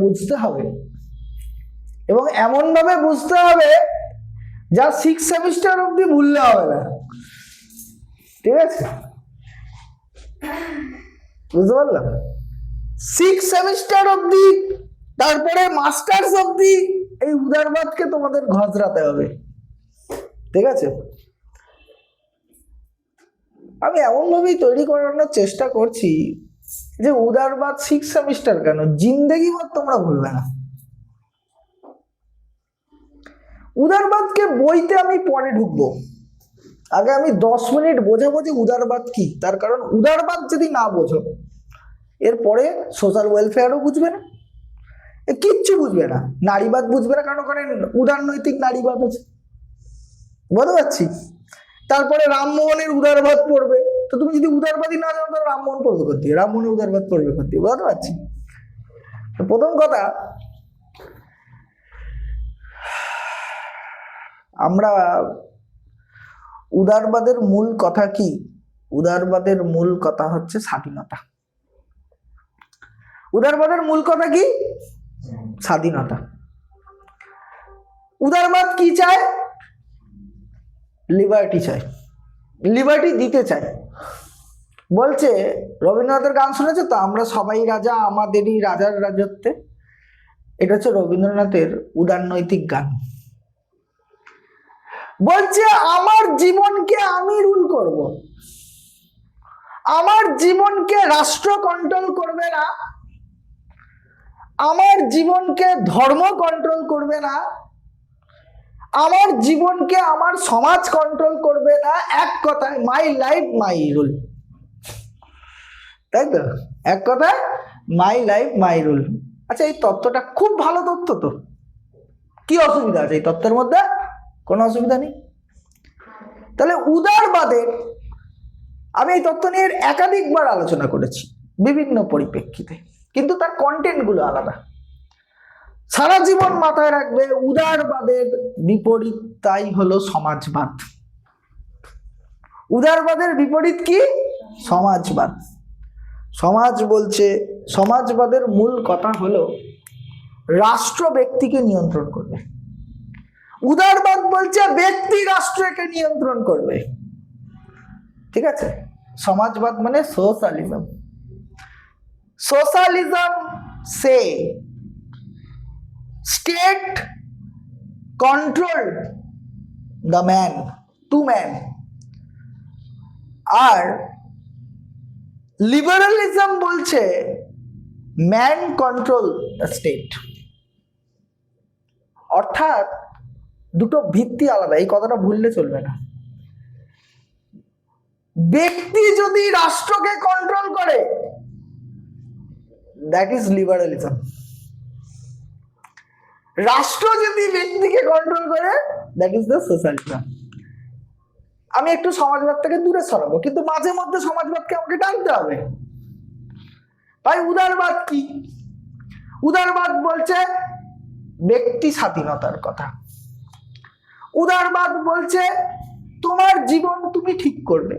বুঝতে হবে এবং এমন ভাবে বুঝতে হবে যা 6 সেমিস্টার অবধি ভুললে হবে না, ঠিক আছে? বুঝতে পারলাম? 6 সেমিস্টার অবধি, তারপরে মাস্টার্স অবধি এই উদারবাদকে তোমাদের ঘষরাতে হবে, ঠিক আছে? আমি এমন ভাবেই তৈরি করানোর চেষ্টা করছি যে উদারবাদ 6 সেমিস্টার কেন, জিন্দেগিবাদ তোমরা ভুলবে না। উদারবাদকে বইতে আমি পরে ঢুকবো, আগে আমি 10 মিনিট বোঝাবো যে উদারবাদ কি। তার কারণ উদারবাদ যদি না বোঝো, এরপরে সোশ্যাল ওয়েলফেয়ারও বুঝবে না, কিচ্ছু বুঝবে না, নারীবাদ বুঝবে না, কারণ ওখানে উদারনৈতিক নারীবাদ আছে, বুঝতে পারছি। তারপরে রামমোহনের উদারবাদ পড়বে, তো তুমি যদি উদারবাদী না জানো তাহলে রামমোহন পড়বে করতে, রামমোহনের উদারবাদ পড়বে করতে, বুঝতে পারছি। প্রথম কথা, আমরা উদারবাদের মূল কথা কি? উদারবাদের মূল কথা হচ্ছে স্বাধীনতা। উদারবাদের মূল কথা কি? স্বাধীনতা। উদারবাদ কি চায়? লিবার্টি চায়, লিবার্টি দিতে চায়। বলছে, রবীন্দ্রনাথের গান শুনেছো তো, আমরা সবাই রাজা আমাদেরই রাজার রাজত্বে? এটা হচ্ছে রবীন্দ্রনাথের উদারনৈতিক গান। বলছে আমার জীবনকে আমি রুল করব, আমার জীবনকে রাষ্ট্র কন্ট্রোল করবে না, আমার জীবনকে ধর্ম কন্ট্রোল করবে না, আমার জীবনকে আমার সমাজ কন্ট্রোল করবে না। এক কথায় মাই লাইফ মাই রুল, তাই তো? এক কথায় মাই লাইফ মাই রুল। আচ্ছা, এই তত্ত্বটা খুব ভালো তত্ত্ব তো, কি অসুবিধা আছে এই তত্ত্বের মধ্যে? কোনো অসুবিধা নেই। তাহলে উদারবাদের আমি এই তত্ত্ব নিয়ে একাধিকবার আলোচনা করেছি বিভিন্ন পরিপ্রেক্ষিতে, কিন্তু তার কন্টেন্টগুলো আলাদা। সারা জীবন মাথায় রাখবে, উদারবাদের বিপরীত তাই হলো সমাজবাদ। উদারবাদের বিপরীত কি? সমাজবাদ। সমাজ বলছে, সমাজবাদের মূল কথা হলো রাষ্ট্র ব্যক্তিকে নিয়ন্ত্রণ করবে। উদারবাদ বলছে ব্যক্তি রাষ্ট্রকে নিয়ন্ত্রণ করবে, ঠিক আছে? সমাজবাদ মানে socialism. Socialism says state control the man to man, আর লিবারালিজম বলছে ম্যান কন্ট্রোল দ্য স্টেট। অর্থাৎ দুটো ভিত্তি আলাদা, এই কথাটা ভুললে চলবে না। ব্যক্তি যদি রাষ্ট্রকে কন্ট্রোল করে, দ্যাট ইজ লিবারালিজম। রাষ্ট্র যদি ব্যক্তিকে কন্ট্রোল করে, দ্যাট ইজ দ্য সোশ্যালিজম। আমি একটু সমাজবাদ থেকে দূরে সরাবো, কিন্তু মাঝে মধ্যে সমাজবাদকে আমাকে টানতে হবে। তাই উদারবাদ কি? উদারবাদ বলছে ব্যক্তি স্বাধীনতার কথা। উদারবাদ বলছে তোমার জীবন তুমি ঠিক করবে,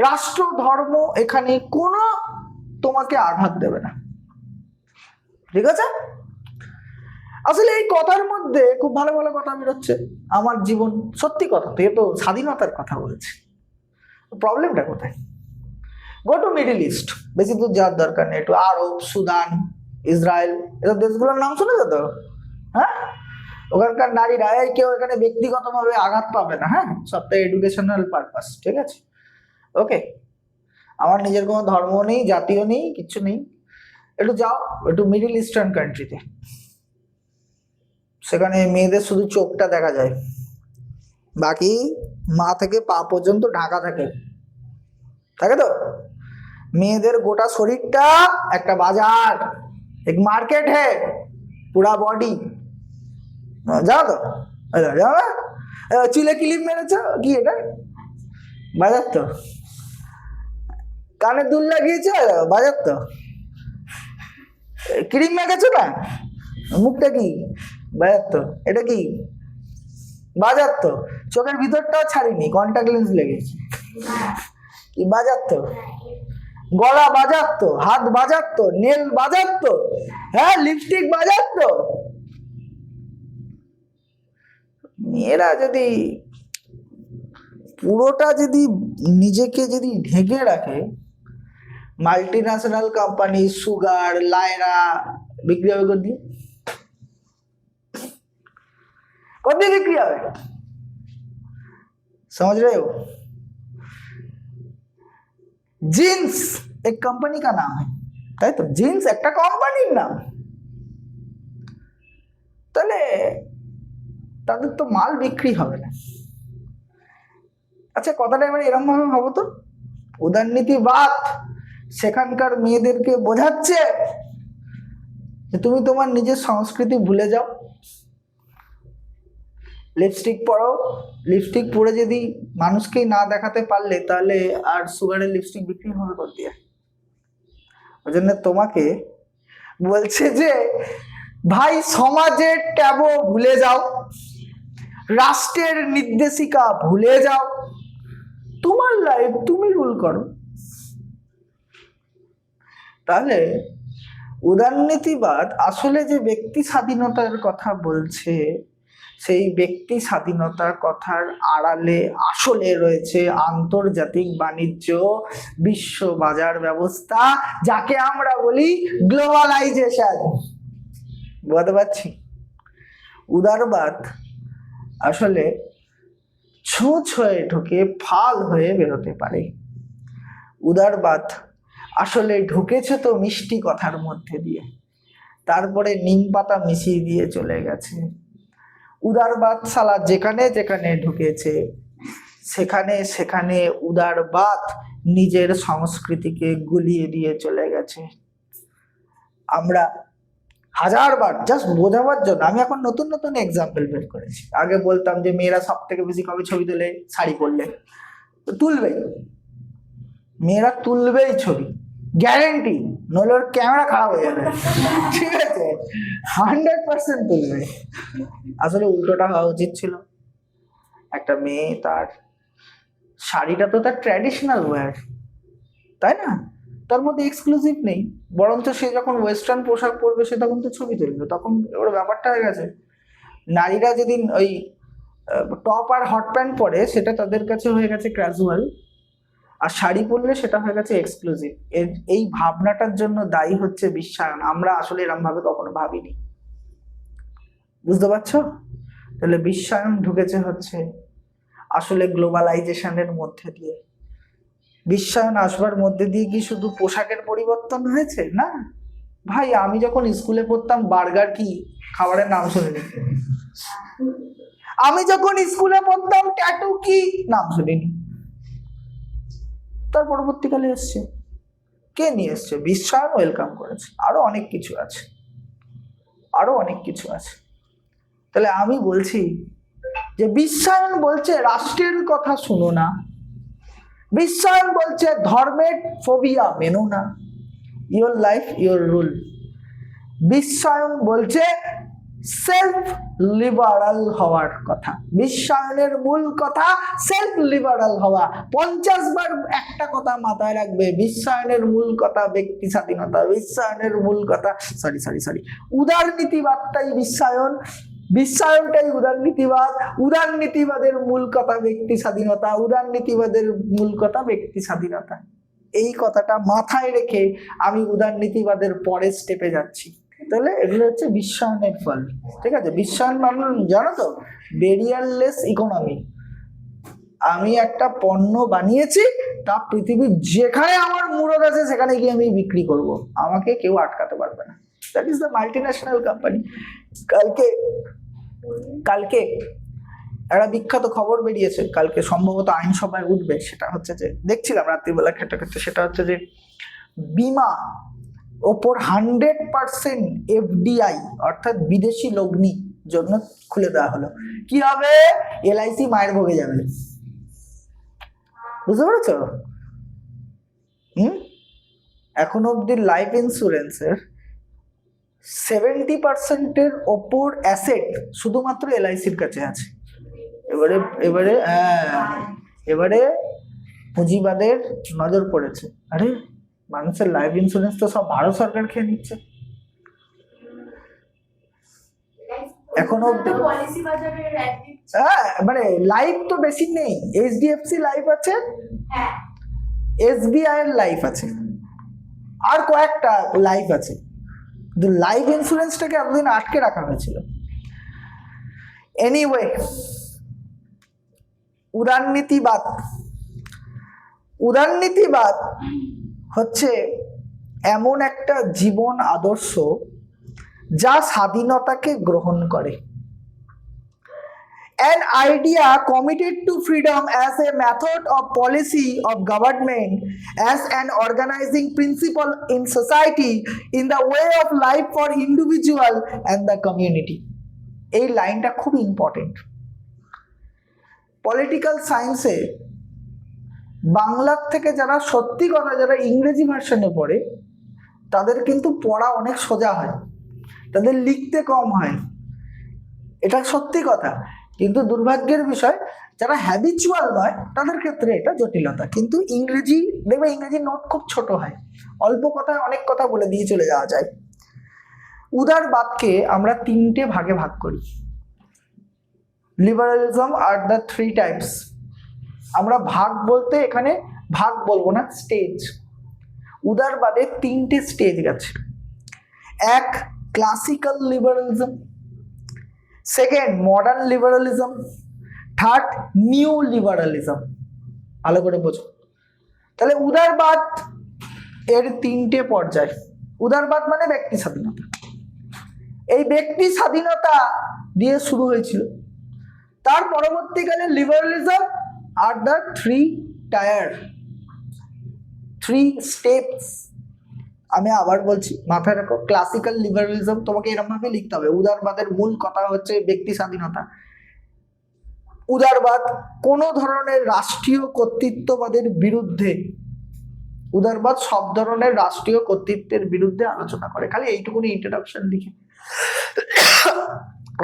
রাষ্ট্র ধর্ম এখানে কোনো তোমাকে আঘাত দেবে না, ঠিক আছে? আসলে এই কথার মধ্যে খুব ভালো ভালো কথা বেরোচ্ছে। আমার জীবন, সত্যি কথা তো, এ তো স্বাধীনতার কথা বলেছে। প্রবলেমটা কোথায়? গো টু মিডল ইস্ট, বেশি দূর যাওয়ার দরকার নেই, একটু আরব, সুদান, ইসরায়েল, এসব দেশগুলোর নাম শুনেছো তো? হ্যাঁ, ওখানকার নারীরা কেউ এখানে ব্যক্তিগতভাবে আঘাত পাবে না। হ্যাঁ, সবটা এডুকেশনাল পারপাস, ঠিক আছে? ওকে, আমার নিজের কোনো ধর্ম নেই, জাতীয় নেই, কিচ্ছু নেই। একটু যাও একটু মিডল ইস্টার্ন কান্ট্রিতে, সেখানে মেয়েদের শুধু চোখটা দেখা যায়, বাকি মা থেকে পা পর্যন্ত ঢাকা থাকে, থাকে তো? মেয়েদের গোটা শরীরটা একটা বাজার, এক মার্কেট হ্যাঁ, পুরা বডি, জানো তো? জানো না? চুলে ক্লিপ মেরেছ কি এটা? বাজার তো। কানে দুল লাগিয়েছ, বাজার তো। ক্রিম মেখেছো না, মুখটা কি? বাজার তো। এটা কি? বাজার তো। চোখের ভিতরটাও ছাড়িনি, কন্ট্যাক্ট লেন্স লেগেছে, কি বাজাতো? গলা বাজাতো, হাত বাজাতো, নেল বাজাতো, হ্যাঁ লিপস্টিক বাজাতো। মেয়েরা যদি পুরোটা যদি নিজেকে যদি ঢেকে রাখে, মাল্টি ন্যাশনাল কোম্পানি সুগার লায়রা বিক্রি হবে কোনদিন? কোনদিন বিক্রি হবে? समझ रहे हो? जींस एक कंपनी का नाम है, তাই তো? জিন্স একটা কোম্পানির নাম। তাহলে তাদের তো মাল বিক্রি হবে না। আচ্ছা কথাটা এবার এরকম ভাবে ভাবো তো, উদারনীতিবাদ সেখানকার মেয়েদেরকে বোঝাচ্ছে যে তুমি তোমার নিজের সংস্কৃতি ভুলে যাও, লিপস্টিক পরো, লিপস্টিক পরে যদি মানুষকেই না দেখাতে পারলে তাহলে আর সুগারের লিপস্টিক বিক্রি হবে কোথা দিয়ে? ওই জন্য তোমাকে বলছে যে ভাই সমাজের ট্যাবু ভুলে যাও, রাষ্ট্রের নির্দেশিকা ভুলে যাও, তোমার লাইফ তুমি রুল করো। তাহলে উদারনীতিবাদ আসলে যে ব্যক্তি স্বাধীনতার কথা বলছে, সেই ব্যক্তি স্বাধীনতার কথার আড়ালে আসলে রয়েছে আন্তর্জাতিক বাণিজ্য, বিশ্ব বাজার ব্যবস্থা, যাকে আমরা বলি গ্লোবালাইজেশন। বুঝতে পারছি? উদারবাদ আসলে ছুঁচ হয়ে ঢুকে ফাল হয়ে বেরোতে পারে। উদারবাদ আসলে ঢুকেছে তো মিষ্টি কথার মধ্যে দিয়ে, তারপরে নিম পাতা মিশিয়ে দিয়ে চলে গেছে। উদারবাদ সালা যেখানে যেখানে ঢুকেছে সেখানে সেখানে উদারবাদ নিজের সংস্কৃতিকে গুলিয়ে দিয়ে চলে গেছে। আমরা হাজারবার জাস্ট বোঝাবার জন্য আমি এখন নতুন নতুন এক্সাম্পল বের করেছি। আগে বলতাম যে মেয়েরা সব থেকে বেশি কবে ছবি তোলে? শাড়ি পরলে। তো তুলবেই, মেয়েরা তুলবেই ছবি, গ্যারেন্টি, নইলে ওর ক্যামেরা খারাপ হয়ে যাবে। ঠিক আছে, 100% তুলবে। আসলে উল্টোটা হওয়া উচিত ছিল। একটা মেয়ে তার শাড়িটা তো তার ট্র্যাডিশনাল ওয়্যার, তাই না? তার মধ্যে এক্সক্লুসিভ নেই, বরঞ্চ সে যখন ওয়েস্টার্ন পোশাক পরবে সে তখন তো ছবি তুলবে। তখন ওর ব্যাপারটা হয়ে গেছে, নারীরা যেদিন ওই টপ আর হট প্যান্ট পরে সেটা তাদের কাছে হয়ে গেছে ক্যাজুয়াল, আর শাড়ি পরলে সেটা হয়ে গেছে এক্সক্লুসিভ। এই ভাবনাটার জন্য দায়ী হচ্ছে বিশ্বায়ন। আমরা আসলে এরকম ভাবে কখনো ভাবিনি। বুঝতে পারছো? তাহলে বিশ্বায়ন ঢুকেছে হচ্ছে আসলে গ্লোবালাইজেশনের মধ্যে দিয়ে। বিশ্বায়ন আসবার মধ্যে দিয়ে কি শুধু পোশাকের পরিবর্তন হয়েছে? না ভাই, আমি যখন স্কুলে পড়তাম বার্গার কি খাবারের নাম শুনিনি। আমি যখন স্কুলে পড়তাম ট্যাটু কি নাম শুনিনি। তার পরবর্তীকালে এসছে, কে নিয়ে এসছে? বিশ্বায়ন ওয়েলকাম করেছে। আরো অনেক কিছু আছে, আরো অনেক কিছু আছে। তাহলে আমি বলছি যে বিশ্বায়ন বলছে রাষ্ট্রের কথা শুনো না, বিশ্বায়ন বলছে ধর্মের ফোবিয়া মেনো না, ইয়োর লাইফ ইয়োর রুল। বিশ্বায়ন বলছে সেলফ লিবারাল হওয়ার কথা। বিশ্বায়নের মূল কথা সেলফ লিবারাল হওয়া। 50 বার একটা কথা মাথায় রাখবে, বিশ্বায়নের মূল কথা ব্যক্তি স্বাধীনতা, বিশ্বায়নের মূল কথা সরি উদারনীতিবাদটাই বিশ্বায়ন, বিশ্বায়নটাই উদারনীতিবাদ, উদারনীতিবাদের মূল কথা ব্যক্তি স্বাধীনতা, উদারনীতিবাদের মূল কথা ব্যক্তি স্বাধীনতা। এই কথাটা মাথায় রেখে আমি উদারনীতিবাদের পরের স্টেপে যাচ্ছি। তাহলে এগুলো হচ্ছে বিশ্বায়নের ফল। ঠিক আছে, বিশ্বায়ন মানে জানো তো ব্যারিয়ারলেস ইকোনমি। আমি একটা পণ্য বানিয়েছি, তা পৃথিবীর যেখানে আমার মুরদ আছে সেখানে গিয়ে আমি বিক্রি করব, আমাকে কেউ আটকাতে পারবে না। That is the multinational company. কালকে একটা বিখ্যাত খবর বেরিয়েছে, কালকে সম্ভবত আইনসভায় উঠবে। সেটা হচ্ছে যে দেখছিলাম রাত্রিবেলা খেতে খেতে, সেটা হচ্ছে যে বিমা ওপর 100% এফডিআই অর্থাৎ বিদেশি লগ্নি জন্য খুলে দেওয়া হলো। কি হবে? এলআইসি মায়ের ভোগে যাবে। বুঝতে পেরেছো? এখন অব্দি লাইফ ইন্স্যুরেন্সের 70%-এর ওপর অ্যাসেট শুধুমাত্র এলআইসির কাছে আছে। এবারে পুঁজিবাদের নজর পড়েছে, আরে মানুষের লাইফ ইন্স্যুরেন্স তো সব ভারত সরকার খেয়ে নিচ্ছে। এখনো হ্যাঁ, মানে লাইফ তো বেশি নেই, এইচডিএফসি লাইফ আছে, এসবিআই এর লাইফ আছে, আর কয়েকটা লাইফ আছে, কিন্তু লাইফ ইন্স্যুরেন্সটাকে এতদিন আটকে রাখা হয়েছিল। এনিওয়ে, উদারনীতিবাদ, উদারনীতিবাদ হচ্ছে এমন একটা জীবন আদর্শ যা স্বাধীনতাকে গ্রহণ করে। An idea committed to freedom as a method of policy of government, as an organizing principle in society, in the way of life for individual and the community. এই লাইনটা খুব ইম্পর্টেন্ট। পলিটিক্যাল সায়েন্সে বাংলার থেকে যারা সত্যি কথা যারা ইংরেজি ভার্সনে পড়ে তাদের কিন্তু পড়া অনেক সোজা হয়, তাদের লিখতে কম হয়, এটা সত্যি কথা। কিন্তু দুর্ভাগ্যের বিষয় যারা হ্যাবিচুয়াল নয় তাদের ক্ষেত্রে এটা জটিলতা। কিন্তু ইংরেজি দেখবে, ইংরেজি নোট খুব ছোট হয়, অল্প কথায় অনেক কথা বলে দিয়ে চলে যাওয়া যায়। উদারবাদকে আমরা তিনটে ভাগে ভাগ করি। Liberalism are the three types. আমরা ভাগ বলতে এখানে ভাগ বলবো না, স্টেজ। উদারবাদের তিনটে স্টেজ গেছে। এক, classical liberalism, second modern liberalism, third new liberalism. ভালো করে বোঝো। তাহলে উদারবাদ এর তিনটে পর্যায়। উদারবাদ মানে ব্যক্তি স্বাধীনতা। এই ব্যক্তি স্বাধীনতা দিয়ে শুরু হয়েছিল, তার পরবর্তীকালে liberalism are the three tyre, three steps. আমি আবার বলছি, মাথায় রাখো, ক্লাসিক্যাল লিবারালিজম তোমাকে এরকম ভাবে লিখতে হবে। উদারবাদের মূল কথা হচ্ছে ব্যক্তি স্বাধীনতা। উদারবাদ কোনো ধরনের রাষ্ট্রীয় কর্তৃত্ববাদের বিরুদ্ধে, উদারবাদ সব ধরনের রাষ্ট্রীয় কর্তৃত্বের বিরুদ্ধে আলোচনা করে। খালি এইটুকুনি ইন্ট্রোডাকশন লিখে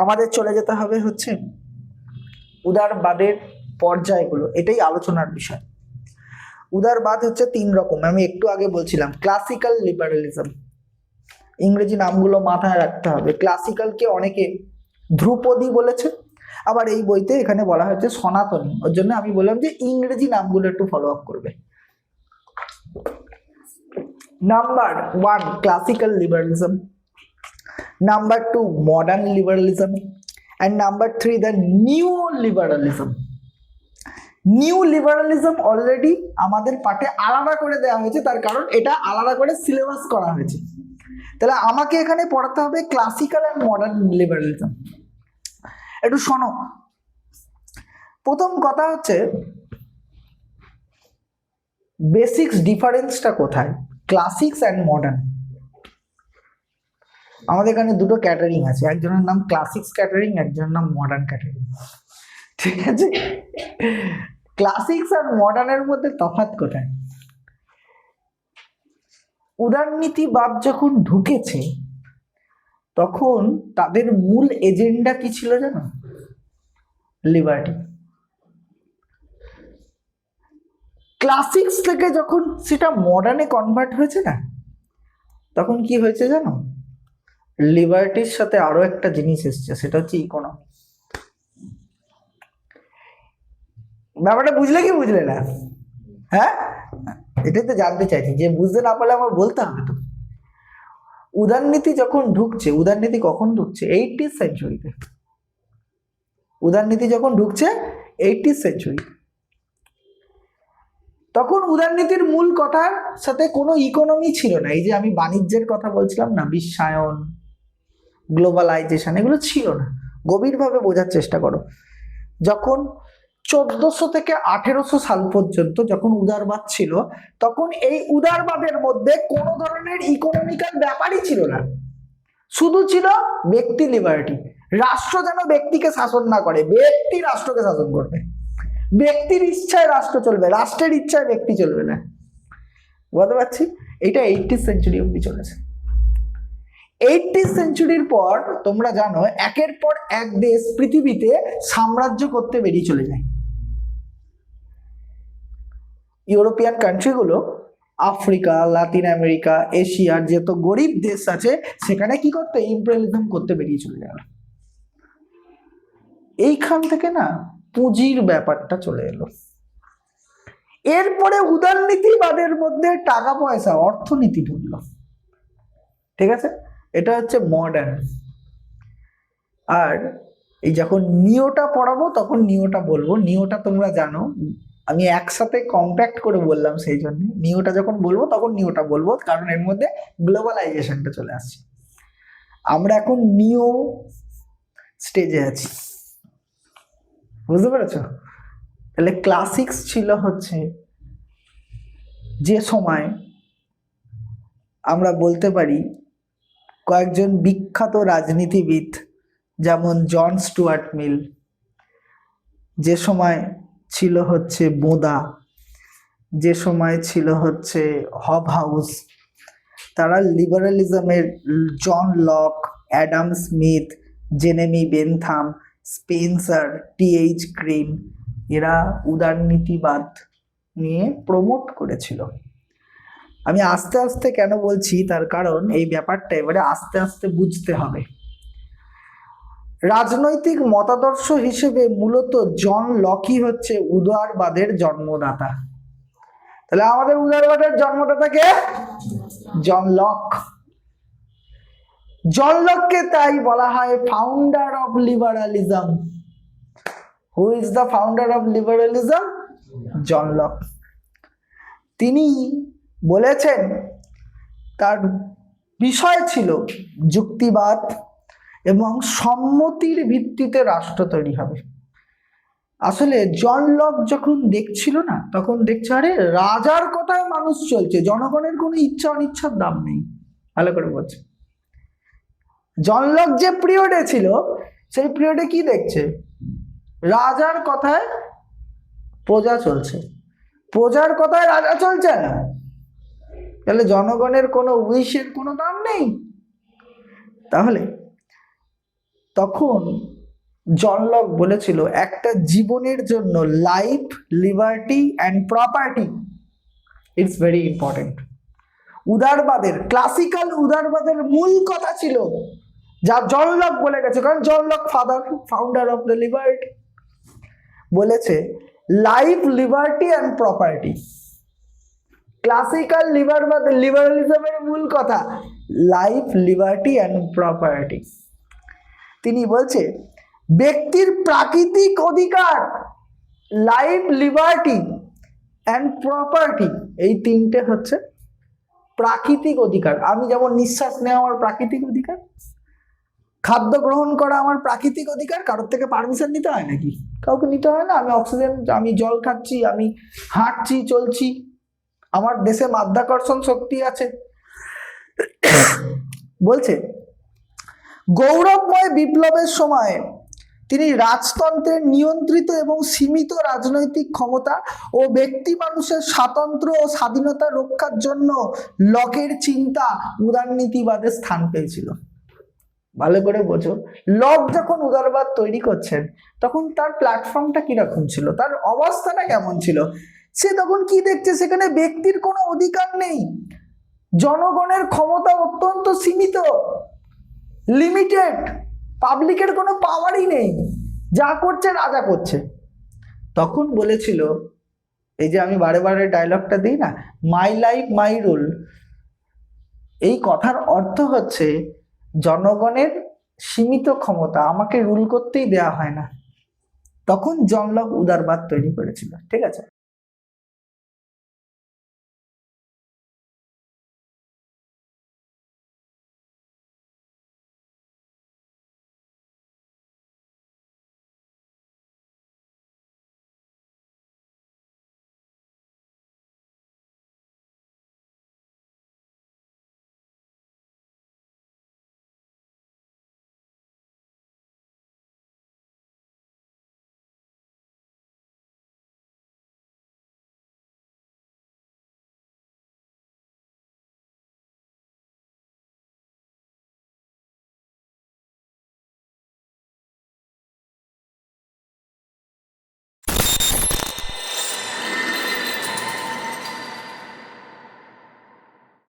আমাদের চলে যেতে হবে হচ্ছে উদারবাদের পর্যায়গুলো, এটাই আলোচনার বিষয়। উদারবাদ হচ্ছে তিন রকম, আমি একটু আগে বলছিলাম। ক্লাসিক্যাল লিবারালিজম, ইংরেজি নামগুলো মাথায় রাখতে হবে। ক্লাসিক্যালকে অনেকে ধ্রুপদী বলেছে, আবার এই বইতে এখানে বলা হয়েছে সনাতনী, ওর জন্য আমি বললাম যে ইংরেজি নামগুলো একটু ফলো আপ করবে। Number one, classical liberalism. Number two, modern liberalism. And number three, the new liberalism. New liberalism already আমাদের পাঠে আলাদা করে দেওয়া হয়েছে, তার কারণ এটা আলাদা করে সিলেবাস করা হয়েছে। তাহলে আমাকে এখানে পড়াতে হবে ক্লাসিক্যাল অ্যান্ড মডার্ন লিবারালিজম। একটু শোনো। প্রথম কথা হচ্ছে বেসিক্স ডিফারেন্সটা কোথায় ক্লাসিক্স অ্যান্ড মডার্ন। আমাদের এখানে দুটো ক্যাটারিং আছে, একজনের নাম ক্লাসিক্স ক্যাটারিং, একজনের নাম মডার্ন ক্যাটারিং, ঠিক আছে? ক্লাসিক্স আর মডার্নের মধ্যে তফাৎ কোথায়? উদারনীতিবাদ যখন ঢুকেছে তখন তাদের মূল এজেন্ডা কি ছিল জানো? লিবার্টি। ক্লাসিক্স থেকে যখন সেটা মডার্নে কনভার্ট হয়েছে না, তখন কি হয়েছে জানো? লিবার্টির সাথে আরো একটা জিনিস এসছে, সেটা হচ্ছে ইকোনমি। ব্যাপারটা বুঝলে কি বুঝলে না? হ্যাঁ, এটাই তো জানতে চাইছি, যে বুঝতে না পারলে আমার বলতে হবে তো। উদারনীতি যখন ঢুকছে, উদারনীতি কখন ঢুকছে? 80th সেঞ্চুরিতে। উদারনীতি যখন ঢুকছে 80th সেঞ্চুরি, তখন উদারনীতির মূল কথার সাথে কোনো ইকোনমি ছিল না। এই যে আমি বাণিজ্যের কথা বলছিলাম না, বিশ্বায়ন, গ্লোবালাইজেশন, এগুলো ছিল না। গভীরভাবে বোঝার চেষ্টা করো। যখন 1400 থেকে 1800 সাল পর্যন্ত যখন উদারবাদ ছিল, তখন এই উদারবাদের মধ্যে কোনো ধরনের ইকোনমিক্যাল ব্যাপারই ছিল না, শুধু ছিল ব্যক্তি লিবার্টি। রাষ্ট্র যেন ব্যক্তিকে শাসন না করে, ব্যক্তি রাষ্ট্রকে শাসন করবে। ব্যক্তির ইচ্ছায় রাষ্ট্র চলবে, রাষ্ট্রের ইচ্ছায় ব্যক্তি চলবে না। বুঝতে পারছি? এটা 80th সেঞ্চুরি অব্দি চলেছে। 80th সেঞ্চুরির পর তোমরা জানো একের পর এক দেশ পৃথিবীতে সাম্রাজ্য করতে বেরিয়ে চলে যায়। ইউরোপিয়ান কান্ট্রিগুলো আফ্রিকা, লাতিন আমেরিকা, এশিয়ার যত গরিব দেশ আছে সেখানে কি করতে, ইম্পেরিয়ালিজম করতে বেরিয়ে চলে গেল। এইখান থেকে না পুঁজির ব্যাপারটা চলে এলো। এরপরে উদারনীতিবাদের মধ্যে টাকা পয়সা, অর্থনীতি ঢুকলো। ঠিক আছে, এটা হচ্ছে মডার্ন। আর এই যখন নিওটা পড়াবো তখন নিওটা বলবো। নিওটা তোমরা জানো, আমি একসাথে কম্প্যাক্ট করে বললাম, সেই জন্য নিওটা যখন বলবো তখন নিওটা বলবো, কারণ এর মধ্যে গ্লোবালাইজেশনটা চলে আসছে। আমরা এখন নিও স্টেজে আছি, বুঝতে পেরেছো? তাহলে ক্লাসিক্স ছিল হচ্ছে যে সময় আমরা বলতে পারি কয়েকজন বিখ্যাত রাজনীতিবিদ যেমন জন স্টুয়ার্ট মিল, যে সময় ছিল হচ্ছে বোঁদা, যে সময় ছিল হচ্ছে হবহাউস, তারা লিবারালিজমের John Locke, Adam Smith, Jeremy Bentham, Spencer, T. H.. Green, এরা উদারনীতিবাদ নিয়ে প্রমোট করেছিল। আমি আস্তে আস্তে কেন বলছি, তার কারণ এই ব্যাপারটা এবারে আস্তে আস্তে বুঝতে হবে। রাজনৈতিক মতাদর্শ হিসেবে মূলত জন লকই হচ্ছে উদারবাদের জন্মদাতা। তাহলে আমাদের উদারবাদের জন্মদাতা কে? John Locke. জন লককে তাই বলা হয় founder of liberalism. Who is the founder of liberalism? John Locke. তিনি বলেছেন তার বিষয় ছিল যুক্তিবাদ এবং সম্মতির ভিত্তিতে রাষ্ট্র তৈরি হবে। আসলে জন লক যখন দেখছিল না, তখন দেখছে আরে রাজার কথায় মানুষ চলছে, জনগণের কোনো ইচ্ছা অনিচ্ছার দাম নেই। ভালো করে বলছে, জন লক যে পিরিয়ডে ছিল সেই পিরিয়ডে কি দেখছে, রাজার কথায় প্রজা চলছে, প্রজার কথায় রাজা চলছে না, তাহলে জনগণের কোনো উইশের কোনো দাম নেই। তাহলে তখন জন লক বলেছিল একটা জীবনের জন্য life, liberty and property it's very important. উদারবাদের, ক্লাসিক্যাল উদারবাদের মূল কথা ছিল যা জন লক বলে গেছে, কারণ John Locke founder of the liberty, বলেছে life, liberty and property. Classical লিবারালিজমের মূল কথা লাইফ, লিবার্টি অ্যান্ড প্রপার্টি। তিনি বলছে ব্যক্তির প্রাকৃতিক অধিকার, লাইফ, লিবার্টি অ্যান্ড প্রপার্টি, এই তিনটে হচ্ছে প্রাকৃতিক অধিকার। আমি যেমন নিঃশ্বাস নেওয়া আমার প্রাকৃতিক অধিকার, খাদ্য গ্রহণ করা আমার প্রাকৃতিক অধিকার, কারোর থেকে পারমিশন নিতে হয় নাকি? কাউকে নিতে হয় না। আমি অক্সিজেন, আমি জল খাচ্ছি, আমি হাঁটছি, চলছি, আমার দেশে মাধ্যাকর্ষণ শক্তি আছে। বলছে গৌরবময় বিপ্লবের সময় তিনি রাজতন্ত্রের নিয়ন্ত্রিত এবং সীমিত রাজনৈতিক ক্ষমতা ও ব্যক্তি মানুষের স্বাতন্ত্র্য ও স্বাধীনতা রক্ষার জন্য লকের চিন্তা উদারনীতিবাদের স্থান পেয়েছিল। ভালো করে বোঝো, লক যখন উদারবাদ তৈরি করছেন তখন তার প্ল্যাটফর্মটা কিরকম ছিল, তার অবস্থাটা কেমন ছিল। সে তখন কি দেখছে, সেখানে ব্যক্তির কোনো অধিকার নেই, জনগণের ক্ষমতা অত্যন্ত সীমিত, লিমিটেড, পাবলিকের কোনো পাওয়ারই নেই, যা করছে রাজা করছে। তখন বলেছিল, এই যে আমি বারে বারে ডায়লগটা দিই না, মাই লাইফ মাই রুল, এই কথার অর্থ হচ্ছে জনগণের সীমিত ক্ষমতা, আমাকে রুল করতেই দেয়া হয় না। তখন জন লক উদারবাদ তৈরি করেছিল। ঠিক আছে।